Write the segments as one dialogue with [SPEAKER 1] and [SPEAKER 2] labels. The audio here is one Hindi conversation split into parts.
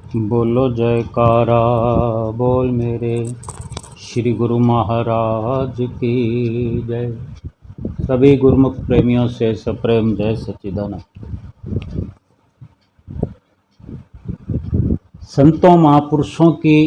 [SPEAKER 1] बोलो जयकारा बोल मेरे श्री गुरु महाराज की जय। सभी गुरुमुख प्रेमियों से सप्रेम जय सच्चिदानंद। संतों महापुरुषों की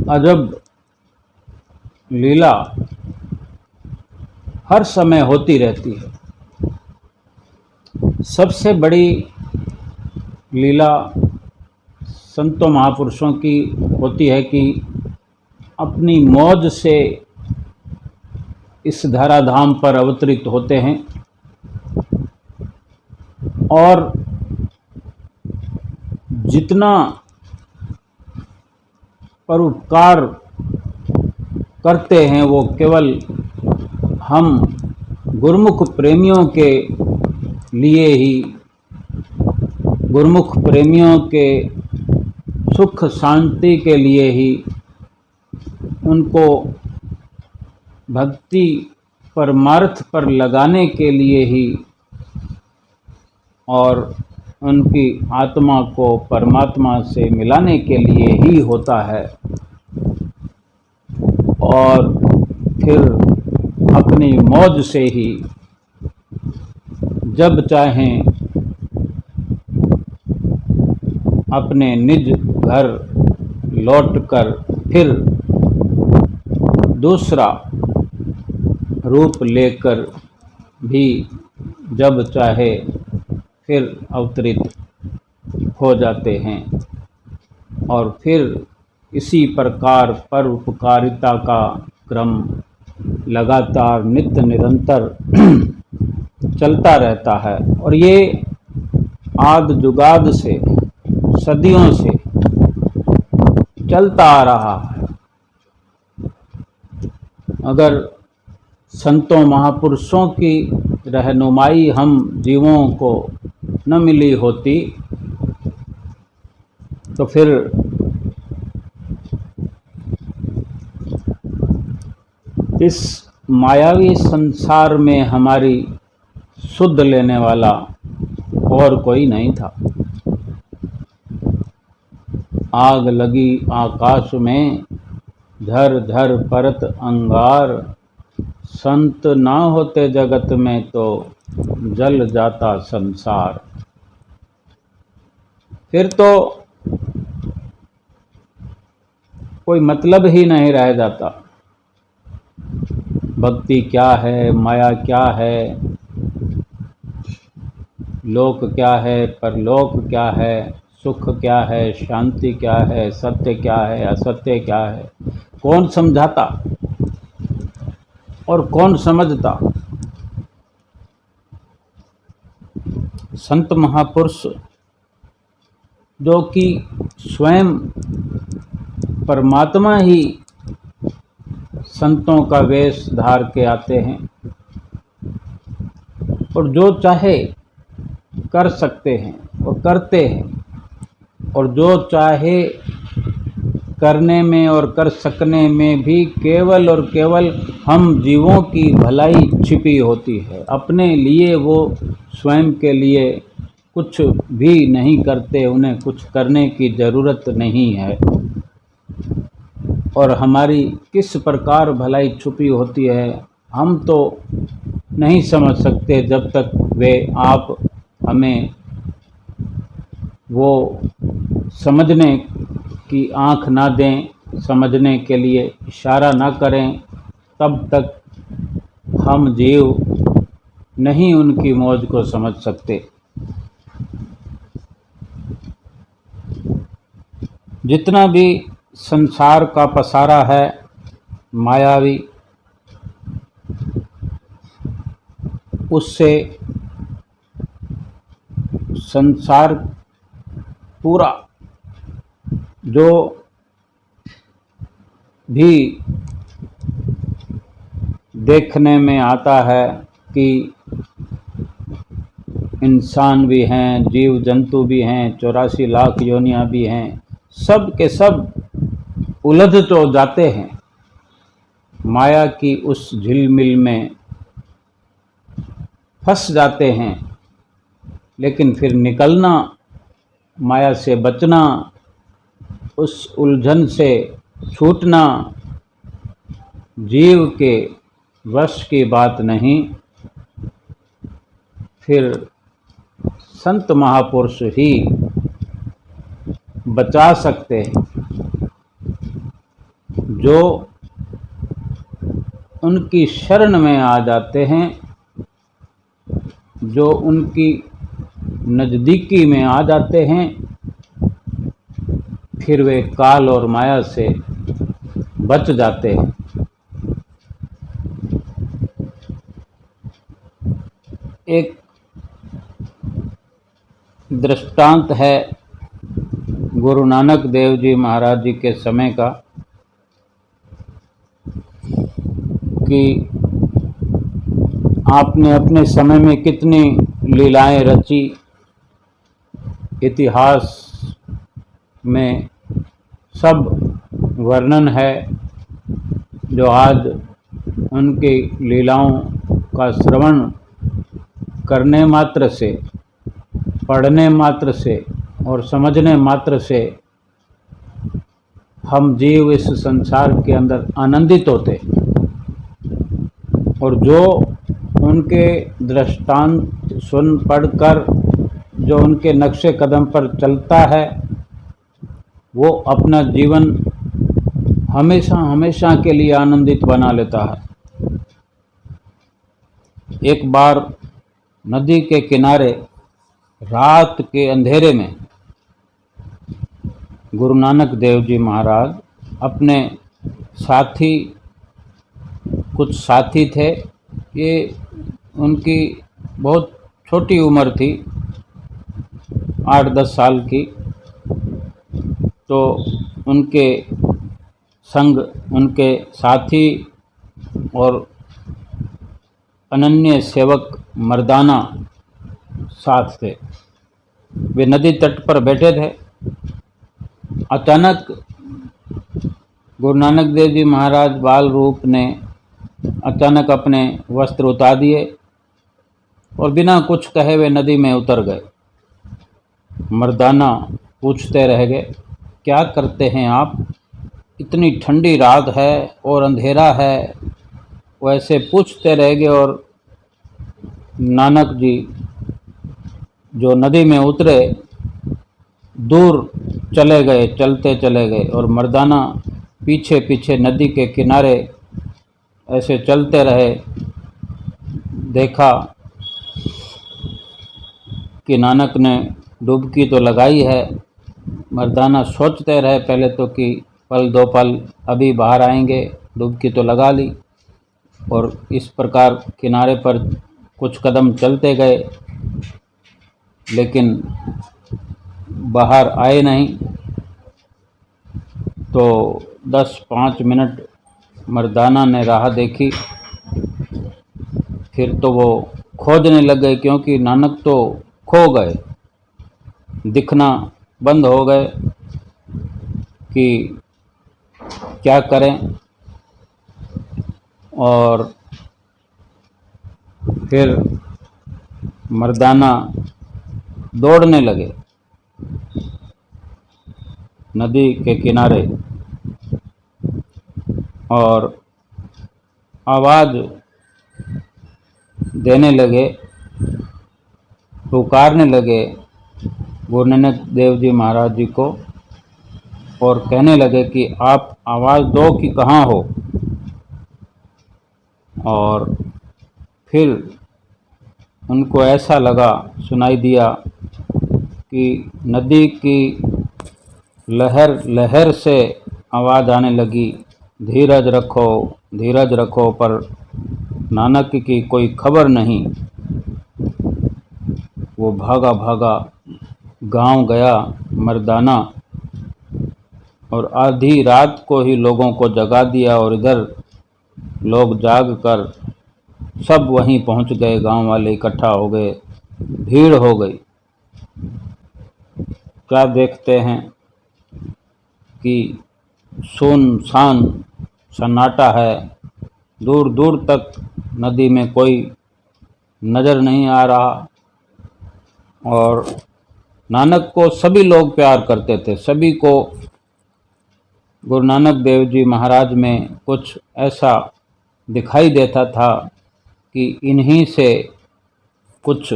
[SPEAKER 1] अजब लीला हर समय होती रहती है। सबसे बड़ी लीला संतों महापुरुषों की होती है कि अपनी मौज से इस धराधाम पर अवतरित होते हैं और जितना परोपकार करते हैं वो केवल हम गुरुमुख प्रेमियों के लिए ही, गुरुमुख प्रेमियों के सुख शांति के लिए ही, उनको भक्ति परमार्थ पर लगाने के लिए ही और उनकी आत्मा को परमात्मा से मिलाने के लिए ही होता है। और फिर अपनी मौज से ही जब चाहें अपने निज घर लौटकर फिर दूसरा रूप लेकर भी जब चाहे फिर अवतरित हो जाते हैं और फिर इसी प्रकार परोपकारिता का क्रम लगातार नित्य निरंतर चलता रहता है। और ये आद जुगाद से सदियों से चलता आ रहा है। अगर संतों महापुरुषों की रहनुमाई हम जीवों को न मिली होती तो फिर इस मायावी संसार में हमारी सुध लेने वाला और कोई नहीं था। आग लगी आकाश में झर झर परत अंगार, संत ना होते जगत में तो जल जाता संसार। फिर तो कोई मतलब ही नहीं रह जाता। भक्ति क्या है, माया क्या है, लोक क्या है, परलोक क्या है, सुख क्या है, शांति क्या है, सत्य क्या है, असत्य क्या है, कौन समझाता और कौन समझता। संत महापुरुष जो कि स्वयं परमात्मा ही संतों का वेश धार के आते हैं और जो चाहे कर सकते हैं और करते हैं, और जो चाहे करने में और कर सकने में भी केवल और केवल हम जीवों की भलाई छिपी होती है। अपने लिए वो स्वयं के लिए कुछ भी नहीं करते, उन्हें कुछ करने की ज़रूरत नहीं है। और हमारी किस प्रकार भलाई छुपी होती है हम तो नहीं समझ सकते जब तक वे आप हमें वो समझने की आँख ना दें, समझने के लिए इशारा ना करें, तब तक हम जीव नहीं उनकी मौज को समझ सकते। जितना भी संसार का पसारा है मायावी, उससे संसार पूरा जो भी देखने में आता है कि इंसान भी हैं, जीव जंतु भी हैं, 84 लाख योनियां भी हैं, सब के सब उलझ तो जाते हैं माया की उस झिलमिल में फंस जाते हैं, लेकिन फिर निकलना माया से बचना, उस उलझन से छूटना जीव के वश की बात नहीं। फिर संत महापुरुष ही बचा सकते हैं, जो उनकी शरण में आ जाते हैं, जो उनकी नज़दीकी में आ जाते हैं, फिर वे काल और माया से बच जाते हैं। एक दृष्टांत है गुरु नानक देव जी महाराज जी के समय का, कि आपने अपने समय में कितनी लीलाएं रची, इतिहास में सब वर्णन है, जो आज उनकी लीलाओं का श्रवण करने मात्र से, पढ़ने मात्र से और समझने मात्र से हम जीव इस संसार के अंदर आनंदित होते, और जो उनके दृष्टांत सुन पढ़कर जो उनके नक्शे कदम पर चलता है, वो अपना जीवन हमेशा हमेशा के लिए आनंदित बना लेता है। एक बार नदी के किनारे रात के अंधेरे में गुरु नानक देव जी महाराज अपने साथी, कुछ साथी थे, ये उनकी बहुत छोटी उम्र थी, 8-10 साल की, तो उनके संग उनके साथी और अनन्य सेवक मर्दाना साथ थे। वे नदी तट पर बैठे थे। अचानक गुरु नानक देव जी महाराज बाल रूप ने अचानक अपने वस्त्र उतार दिए और बिना कुछ कहे वे नदी में उतर गए। मर्दाना पूछते रह गए, क्या करते हैं आप? इतनी ठंडी रात है और अंधेरा है। वैसे पूछते रह गए और नानक जी जो नदी में उतरे, दूर चले गए, चलते चले गए, और मर्दाना पीछे पीछे नदी के किनारे ऐसे चलते रहे। देखा कि नानक ने डुबकी तो लगाई है। मर्दाना सोचते रहे पहले तो कि पल दो पल अभी बाहर आएंगे, डुबकी तो लगा ली, और इस प्रकार किनारे पर कुछ कदम चलते गए, लेकिन बाहर आए नहीं। तो 10-5 मिनट मर्दाना ने राह देखी, फिर तो वो खोजने लग गए, क्योंकि नानक तो खो गए, दिखना बंद हो गए कि क्या करें। और फिर मर्दाना दौड़ने लगे नदी के किनारे और आवाज़ देने लगे, पुकारने लगे गुरु नानक देव जी महाराज जी को, और कहने लगे कि आप आवाज़ दो कि कहाँ हो। और फिर उनको ऐसा लगा, सुनाई दिया कि नदी की लहर लहर से आवाज़ आने लगी, धीरज रखो, धीरज रखो, पर नानक की कोई खबर नहीं। वो भागा भागा गांव गया मर्दाना, और आधी रात को ही लोगों को जगा दिया, और इधर लोग जाग कर सब वहीं पहुंच गए, गांव वाले इकट्ठा हो गए, भीड़ हो गई। क्या देखते हैं कि सुनसान सन्नाटा है, दूर दूर तक नदी में कोई नज़र नहीं आ रहा, और नानक को सभी लोग प्यार करते थे, सभी को गुरु नानक देव जी महाराज में कुछ ऐसा दिखाई देता था कि इन्हीं से कुछ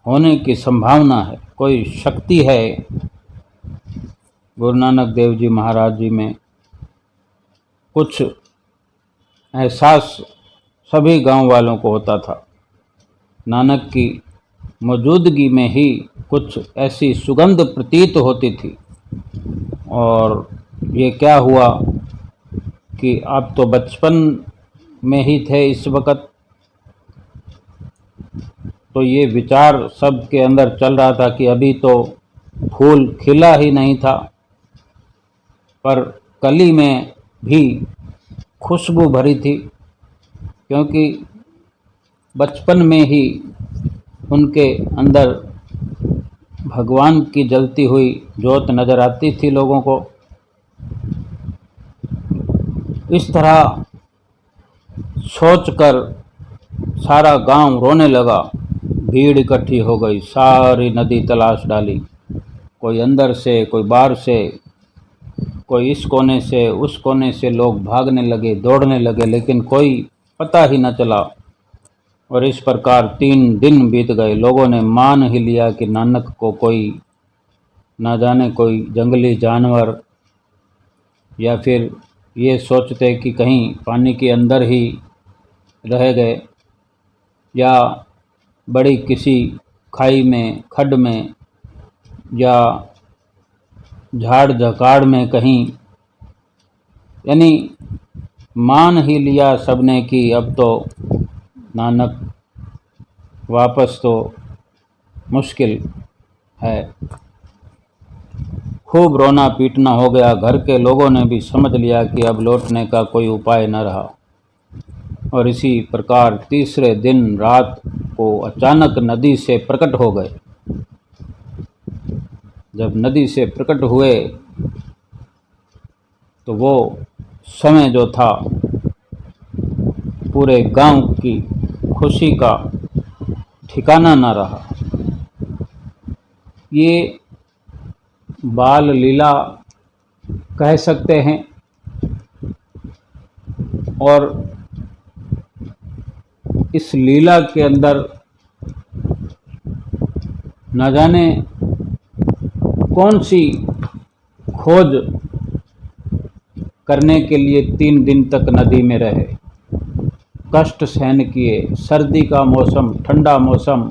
[SPEAKER 1] होने की संभावना है, कोई शक्ति है गुरु नानक देव जी महाराज जी में। कुछ एहसास सभी गांव वालों को होता था। नानक की मौजूदगी में ही कुछ ऐसी सुगंध प्रतीत होती थी। और ये क्या हुआ कि आप तो बचपन में ही थे इस वक्त, तो ये विचार सबके अंदर चल रहा था कि अभी तो फूल खिला ही नहीं था, पर कली में भी खुशबू भरी थी, क्योंकि बचपन में ही उनके अंदर भगवान की जलती हुई ज्योत नजर आती थी लोगों को। इस तरह सोचकर सारा गांव रोने लगा। भीड़ इकट्ठी हो गई, सारी नदी तलाश डाली, कोई अंदर से, कोई बाहर से, कोई इस कोने से उस कोने से लोग भागने लगे, दौड़ने लगे, लेकिन कोई पता ही न चला। और इस प्रकार 3 दिन बीत गए। लोगों ने मान ही लिया कि नानक को कोई ना जाने कोई जंगली जानवर, या फिर ये सोचते कि कहीं पानी के अंदर ही रह गए, या बड़ी किसी खाई में, खड्ड में, या झाड़ झकाड़ में कहीं, यानी मान ही लिया सबने कि अब तो नानक वापस तो मुश्किल है। खूब रोना पीटना हो गया। घर के लोगों ने भी समझ लिया कि अब लौटने का कोई उपाय न रहा। और इसी प्रकार तीसरे दिन रात को अचानक नदी से प्रकट हो गए। जब नदी से प्रकट हुए तो वो समय जो था, पूरे गांव की खुशी का ठिकाना न रहा। ये बाल लीला कह सकते हैं। और इस लीला के अंदर न जाने कौन सी खोज करने के लिए 3 दिन तक नदी में रहे, कष्ट सहन किए। सर्दी का मौसम, ठंडा मौसम,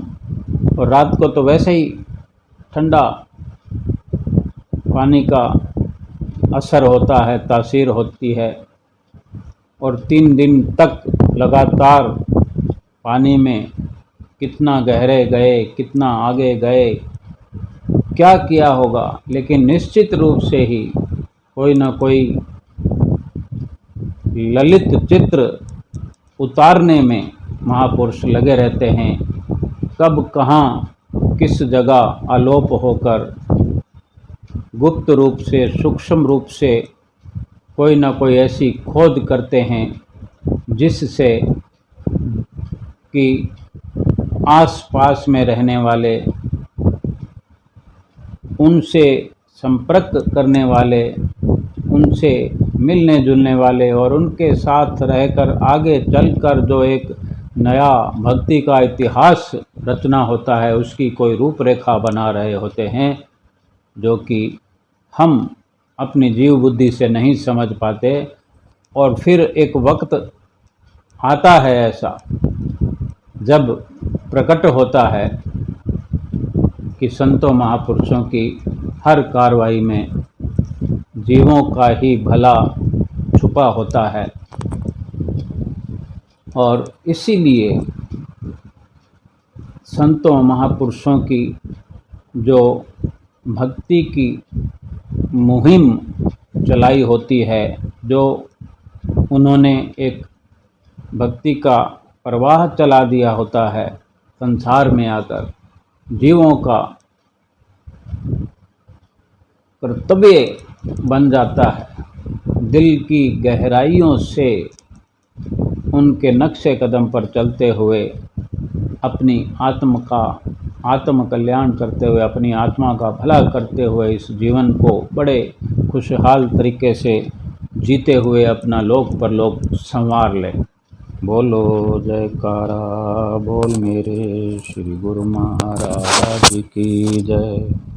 [SPEAKER 1] और रात को तो वैसे ही ठंडा पानी का असर होता है, तासीर होती है। और 3 दिन तक लगातार पानी में कितना गहरे गए, कितना आगे गए, क्या किया होगा, लेकिन निश्चित रूप से ही कोई ना कोई ललित चित्र उतारने में महापुरुष लगे रहते हैं। कब कहाँ किस जगह आलोप होकर गुप्त रूप से, सूक्ष्म रूप से कोई ना कोई ऐसी खोज करते हैं जिससे कि आस-पास में रहने वाले, उनसे संपर्क करने वाले, उनसे मिलने जुलने वाले और उनके साथ रहकर आगे चलकर जो एक नया भक्ति का इतिहास रचना होता है, उसकी कोई रूपरेखा बना रहे होते हैं, जो कि हम अपनी जीव बुद्धि से नहीं समझ पाते। और फिर एक वक्त आता है ऐसा जब प्रकट होता है कि संतों महापुरुषों की हर कार्रवाई में जीवों का ही भला छुपा होता है। और इसीलिए संतों महापुरुषों की जो भक्ति की मुहिम चलाई होती है, जो उन्होंने एक भक्ति का प्रवाह चला दिया होता है, संसार में आकर जीवों का कर्तव्य बन जाता है। दिल की गहराइयों से उनके नक्शे कदम पर चलते हुए अपनी आत्म कल्याण करते हुए, अपनी आत्मा का भला करते हुए इस जीवन को बड़े खुशहाल तरीके से जीते हुए अपना लोक परलोक संवार लें। बोलो जयकारा बोल मेरे श्री गुरु महाराज की जय।